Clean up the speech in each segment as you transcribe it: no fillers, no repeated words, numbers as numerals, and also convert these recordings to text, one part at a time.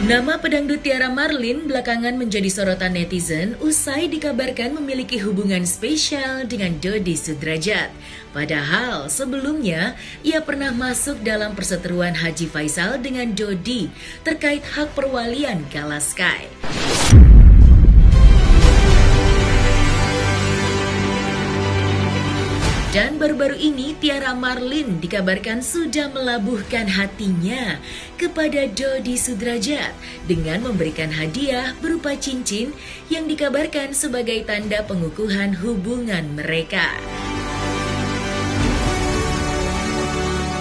Nama pedangdut Tiara Marlin belakangan menjadi sorotan netizen usai dikabarkan memiliki hubungan spesial dengan Dodi Sudrajat. Padahal sebelumnya ia pernah masuk dalam perseteruan Haji Faisal dengan Dodi terkait hak perwalian Gala Sky. Dan baru-baru ini Tiara Marlin dikabarkan sudah melabuhkan hatinya kepada Dodi Sudrajat dengan memberikan hadiah berupa cincin yang dikabarkan sebagai tanda pengukuhan hubungan mereka.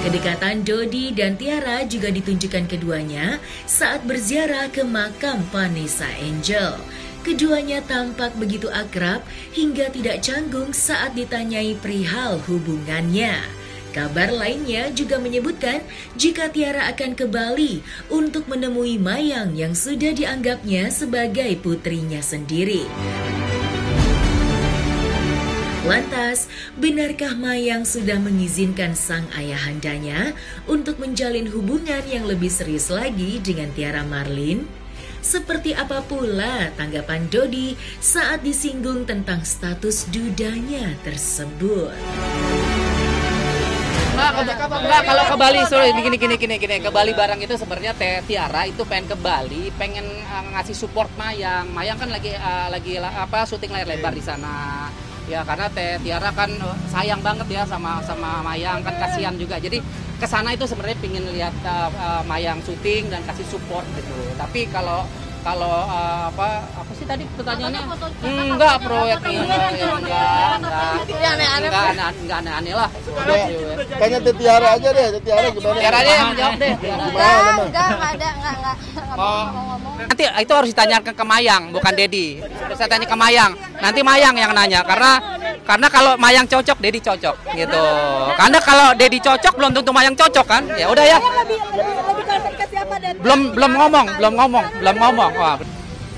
Kedekatan Dodi dan Tiara juga ditunjukkan keduanya saat berziarah ke makam Vanessa Angel. Keduanya tampak begitu akrab hingga tidak canggung saat ditanyai perihal hubungannya. Kabar lainnya juga menyebutkan jika Tiara akan ke Bali untuk menemui Mayang yang sudah dianggapnya sebagai putrinya sendiri. Lantas, benarkah Mayang sudah mengizinkan sang ayahandanya untuk menjalin hubungan yang lebih serius lagi dengan Tiara Marlin? Seperti apa pula tanggapan Dodi saat disinggung tentang status dudanya tersebut? Enggak, kalau ke Bali, sorry, gini. Ke Bali bareng itu sebenarnya Tiara itu pengen ke Bali, pengen ngasih support Mayang. Mayang kan lagi syuting layar lebar di sana. Ya karena Tiara kan sayang banget ya sama Mayang, kan kasihan juga. Jadi kesana itu sebenarnya pingin lihat Mayang syuting dan kasih support gitu. Tapi kalau apa sih tadi pertanyaannya? Enggak proyeknya, enggak aneh lah. Kayaknya Tiara aja deh, Tiara gimana? Tiara aja yang jawab deh. Enggak ada. Nanti itu harus ditanyakan ke Mayang, bukan Dedi. Saya tanya ke Mayang. Nanti Mayang yang nanya karena kalau Mayang cocok, Dedi cocok gitu. Karena kalau Dedi cocok belum tentu Mayang cocok kan? Ya udah ya. Belum ngomong. Wah.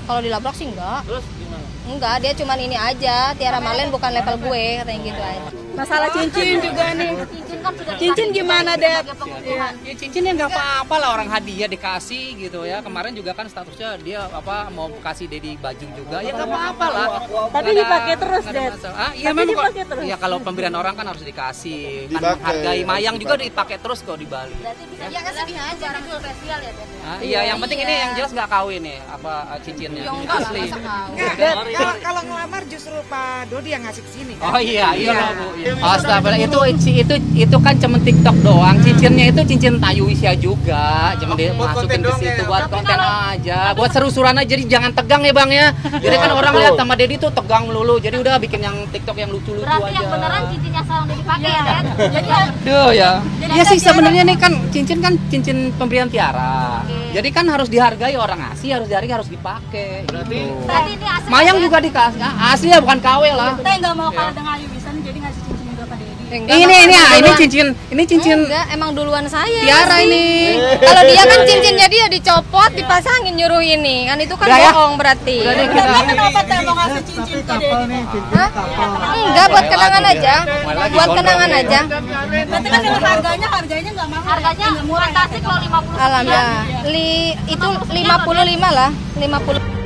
Kalau dilabrak sih enggak. Terus gimana? Enggak, dia cuman ini aja. Tiara Marlin bukan level gue, katanya gitu aja. Masalah cincin juga nih. Cincin gimana, Dad? Ya, cincinnya nggak apa-apa lah, orang hadiah dikasih gitu ya. Kemarin juga kan statusnya dia mau kasih Dedi baju juga, ya nggak apa-apa lah. Tapi dipakai terus, Dad. Iya memang dipakai terus. Ya kalau pemberian orang kan harus dikasih. Kan menghargai Mayang juga dipakai terus kok di Bali. Berarti bisa kasih aja barang spesial ya, Dad. Iya, yang penting ini yang jelas nggak KW nih cincinnya. Asli. Kalau ngelamar justru Pak Dodi yang ngasih ke sini kan? Oh iya Bu. Astagfirullah, itu kan cuma TikTok doang. Cincinnya itu cincin Tayuisya juga. Cuma dia masukin ke situ buat konten aja, buat seru-seruan aja. Jadi jangan tegang ya Bang ya. Jadi kan orang lihat sama Dedi tuh tegang melulu. Jadi udah bikin yang TikTok yang lucu-lucu aja. Berarti yang beneran cincinnya salah dipakai ya, Dad? Jadi aduh ya. Iya sih sebenarnya nih kan cincin pemberian Tiara. Jadi kan harus dihargai, orang ngasih harus dihargai, harus dipakai. Berarti ini asli. Mayang juga dikasih. Asli ya, bukan KW lah. Kita nggak mau kalah dengan Ayu Bisan, jadi ngasih cincin juga Pak Dedi. Ini cincin Enggak, emang duluan saya. Tiara ini. Kalau dia kan cincinnya dia dicopot, dipasangin nyuruh ini. Kan itu kan bohong berarti. Kenapa Teh mau ngasih cincin ke Dedi? Hah? Enggak, buat kenangan aja. Buat kenangan aja. Berarti kan dengan harganya nggak mahal. Harganya fantasi kalau 50. Alhamdulillah. Itu 55 lah, 50.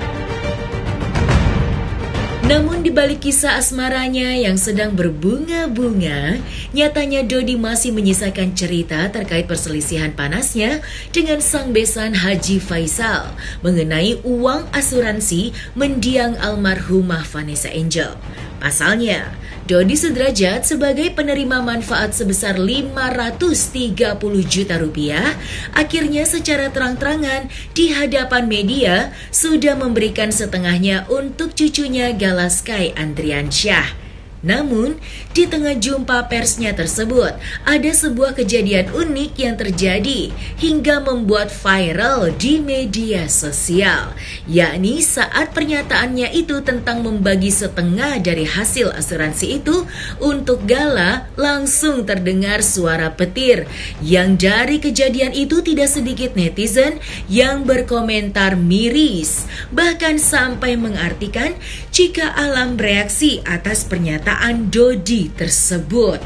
Namun di balik kisah asmaranya yang sedang berbunga-bunga, nyatanya Dodi masih menyisakan cerita terkait perselisihan panasnya dengan sang besan Haji Faisal mengenai uang asuransi mendiang almarhumah Vanessa Angel. Pasalnya, Dodi Sudrajat sebagai penerima manfaat sebesar 530 juta rupiah akhirnya secara terang-terangan di hadapan media sudah memberikan setengahnya untuk cucunya Gala Sky Andriansyah. Namun, di tengah jumpa persnya tersebut, ada sebuah kejadian unik yang terjadi hingga membuat viral di media sosial, yakni saat pernyataannya itu tentang membagi setengah dari hasil asuransi itu untuk Gala, langsung terdengar suara petir, yang dari kejadian itu tidak sedikit netizen yang berkomentar miris, bahkan sampai mengartikan jika Alam bereaksi atas pernyataan Dodi tersebut.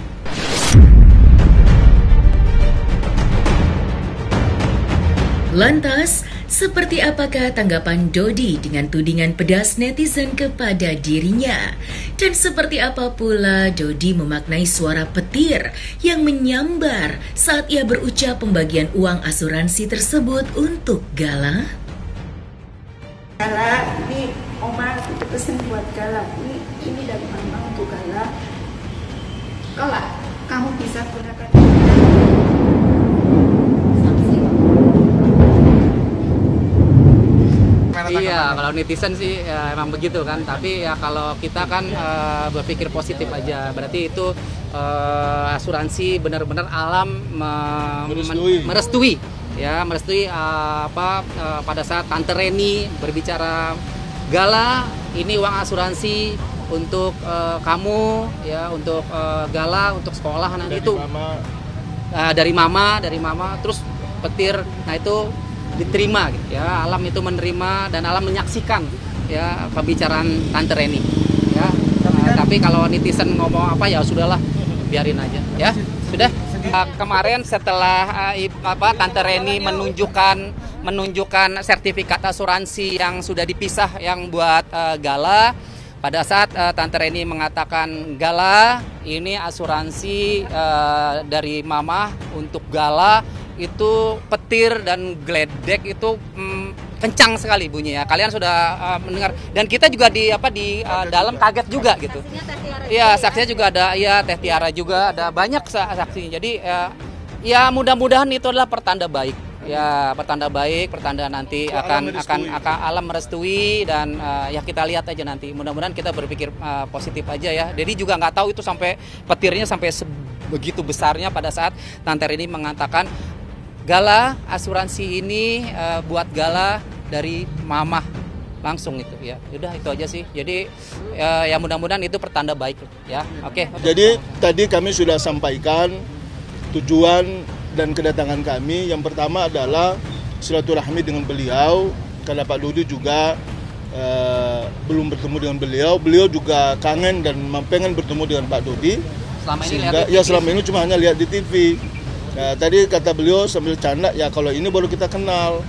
Lantas, Seperti apakah tanggapan Dodi dengan tudingan pedas netizen kepada dirinya? Dan seperti apa pula Dodi memaknai suara petir yang menyambar saat ia berucap pembagian uang asuransi tersebut untuk Gala? Gala, ini Oma pesan buat Gala. Ini dari Mama untuk Gala. Kalau kamu bisa gunakan. Iya, kalau netizen sih ya, emang begitu kan. Tapi ya kalau kita kan berpikir positif aja. Berarti itu asuransi benar-benar alam merestui. Ya, merestui pada saat Tante Reni berbicara, Gala, ini uang asuransi untuk kamu, ya, untuk Gala, untuk sekolah nanti itu dari mama, terus petir, nah itu diterima gitu ya, alam itu menerima dan alam menyaksikan ya pembicaraan Tante Reni ya. Tapi kalau netizen ngomong apa ya sudahlah, biarin aja ya. Sudah. Kemarin setelah Tante Reni menunjukkan sertifikat asuransi yang sudah dipisah yang buat Gala, pada saat Tante Reni mengatakan, Gala ini asuransi dari Mama untuk Gala, itu petir dan geledek itu kencang sekali bunyinya. Kalian sudah mendengar, dan kita juga di dalam kaget juga gitu. Iya, saksinya juga ada, ya Teh Tiara juga ada, banyak saksinya. Jadi ya mudah-mudahan itu adalah pertanda baik. Ya, pertanda baik, pertanda nanti akan alam merestui, dan ya kita lihat aja nanti. Mudah-mudahan kita berpikir positif aja ya. Jadi juga nggak tahu itu sampai petirnya sampai begitu besarnya pada saat Tante Reni mengatakan, Gala, asuransi ini buat Gala dari Mama langsung itu ya. Udah itu aja sih. Jadi ya mudah-mudahan itu pertanda baik ya. Oke. Jadi tadi kami sudah sampaikan tujuan dan kedatangan kami. Yang pertama adalah silaturahmi dengan beliau, karena Pak Dodi juga belum bertemu dengan beliau. Beliau juga kangen dan pengen bertemu dengan Pak Dodi. Selama ini selama ini cuma hanya lihat di TV. Nah, tadi kata beliau sambil canda, ya kalau ini baru kita kenal.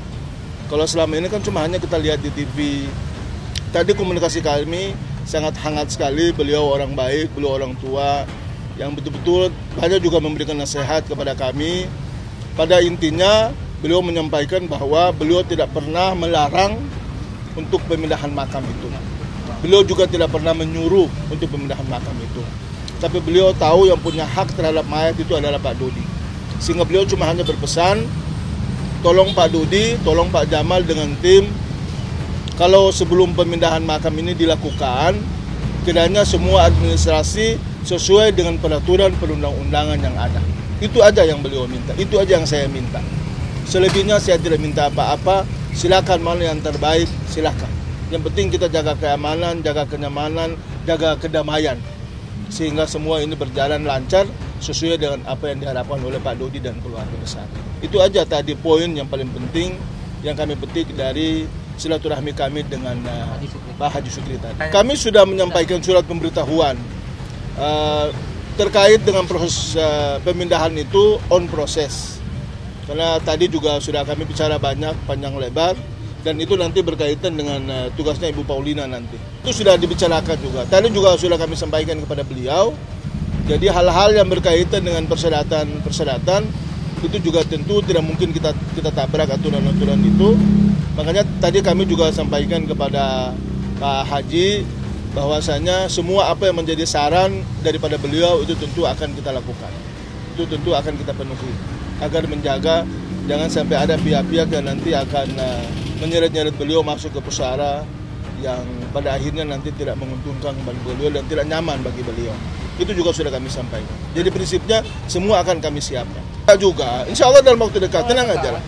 Kalau selama ini kan cuma hanya kita lihat di TV. Tadi komunikasi kami sangat hangat sekali. Beliau orang baik, beliau orang tua yang betul-betul banyak juga memberikan nasihat kepada kami. Pada intinya beliau menyampaikan bahwa beliau tidak pernah melarang untuk pemindahan makam itu. Beliau juga tidak pernah menyuruh untuk pemindahan makam itu. Tapi beliau tahu yang punya hak terhadap mayat itu adalah Pak Dodi. Sehingga beliau cuma hanya berpesan, tolong Pak Dodi, tolong Pak Jamal dengan tim, kalau sebelum pemindahan makam ini dilakukan, kiranya semua administrasi sesuai dengan peraturan perundang-undangan yang ada. Itu aja yang beliau minta, itu aja yang saya minta. Selebihnya saya tidak minta apa-apa, silakan mana yang terbaik, silakan. Yang penting kita jaga keamanan, jaga kenyamanan, jaga kedamaian. Sehingga semua ini berjalan lancar sesuai dengan apa yang diharapkan oleh Pak Dodi dan keluarga besar. Itu aja tadi poin yang paling penting yang kami petik dari silaturahmi kami dengan Pak Haji Sukri tadi. Kami sudah menyampaikan surat pemberitahuan terkait dengan proses pemindahan itu on proses. Karena tadi juga sudah kami bicara banyak, panjang lebar, dan itu nanti berkaitan dengan tugasnya Ibu Paulina nanti. Itu sudah dibicarakan juga. Tadi juga sudah kami sampaikan kepada beliau. Jadi hal-hal yang berkaitan dengan persyaratan itu juga tentu tidak mungkin kita tabrak aturan-aturan itu. Makanya tadi kami juga sampaikan kepada Pak Haji bahwasanya semua apa yang menjadi saran daripada beliau itu tentu akan kita lakukan. Itu tentu akan kita penuhi agar menjaga jangan sampai ada pihak-pihak yang nanti akan menyeret-nyeret beliau masuk ke pusara yang pada akhirnya nanti tidak menguntungkan bagi beliau dan tidak nyaman bagi beliau. Itu juga sudah kami sampaikan. Jadi prinsipnya semua akan kami siapkan. Kita juga, insya Allah dalam waktu dekat, tenang aja lah.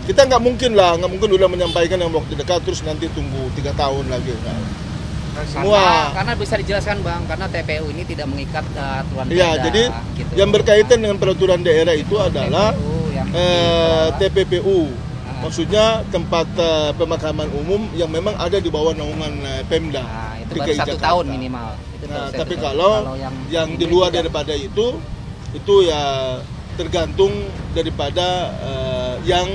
Kita nggak mungkin udah menyampaikan dalam waktu dekat terus nanti tunggu 3 tahun lagi. Nah, semua. Karena bisa dijelaskan Bang, karena TPU ini tidak mengikat aturan daerah. Iya, jadi gitu. Yang berkaitan dengan peraturan daerah itu adalah TPPU. Maksudnya tempat pemakaman umum yang memang ada di bawah naungan Pemda. Nah, itu baru 1 tahun minimal. Nah, tapi kalau yang di luar daripada itu ya tergantung daripada yang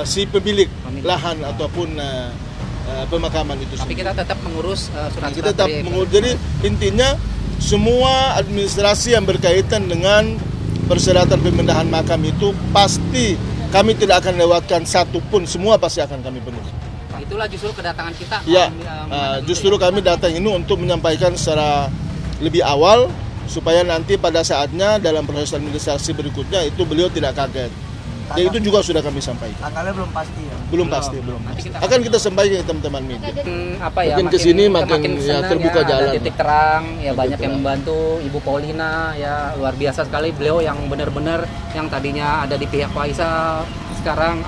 si pemilik lahan ataupun pemakaman itu Tapi sendiri. kita tetap mengurus surat-surat Kita tetap dari mengurus. Jadi intinya semua administrasi yang berkaitan dengan persyaratan pemindahan makam itu pasti kami tidak akan lewatkan satu pun, semua pasti akan kami penuhi. Itulah justru kedatangan kita. Ya, justru kami datang ini untuk menyampaikan secara lebih awal supaya nanti pada saatnya dalam proses administrasi berikutnya itu beliau tidak kaget. Ya itu juga sudah kami sampaikan. Tanggalnya belum pasti ya. Belum pasti, belum. Nanti kita Akan kita sampaikan ke teman-teman media. apa ya, Makin kesini makin senang terbuka ya, jalan. ada titik terang ya, Titik banyak yang terang. membantu. Ibu Paulina ya luar biasa sekali, beliau yang benar-benar yang tadinya ada di pihak Faisal sekarang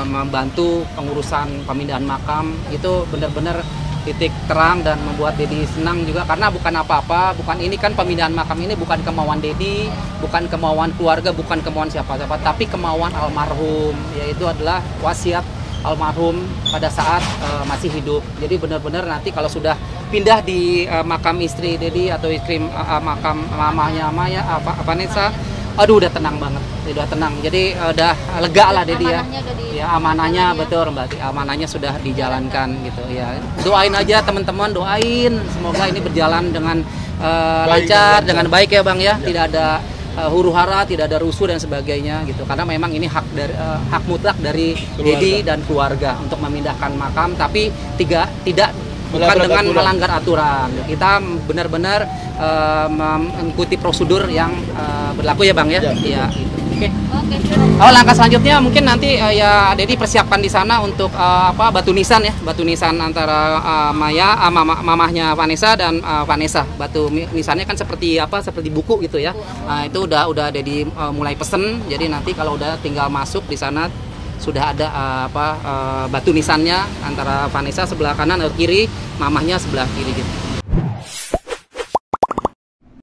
membantu pengurusan pemindahan makam, itu benar-benar titik terang dan membuat Dedi senang juga, karena bukan apa-apa, bukan ini kan pemindahan makam ini bukan kemauan Dedi, bukan kemauan keluarga, bukan kemauan siapa-siapa, tapi kemauan almarhum, yaitu adalah wasiat almarhum pada saat masih hidup. Jadi benar-benar nanti kalau sudah pindah di makam istri Dedi atau istri makam mamahnya Maya Vanessa, aduh udah tenang banget, udah tenang. Jadi udah lega lah Dedi ya. Ya amanahnya betul Mbak, amanahnya sudah dijalankan gitu ya. Doain aja teman-teman, doain semoga ini berjalan dengan lancar, dengan baik ya Bang ya. Tidak ada huru-hara, tidak ada rusuh dan sebagainya gitu. Karena memang ini hak mutlak dari Dedi dan keluarga untuk memindahkan makam, tapi tidak bukan dengan melanggar aturan. Kita benar-benar mengikuti prosedur yang berlaku ya Bang ya. Iya gitu. Oke. Oh, langkah selanjutnya mungkin nanti ya Dedi persiapkan di sana untuk batu nisan ya, batu nisan antara Maya, mamahnya Vanessa dan Vanessa. Batu nisannya kan seperti seperti buku gitu ya. Nah, itu udah Dedi mulai pesen. Jadi nanti kalau udah tinggal masuk di sana sudah ada batu nisannya antara Vanessa sebelah kanan atau kiri, mamahnya sebelah kiri gitu.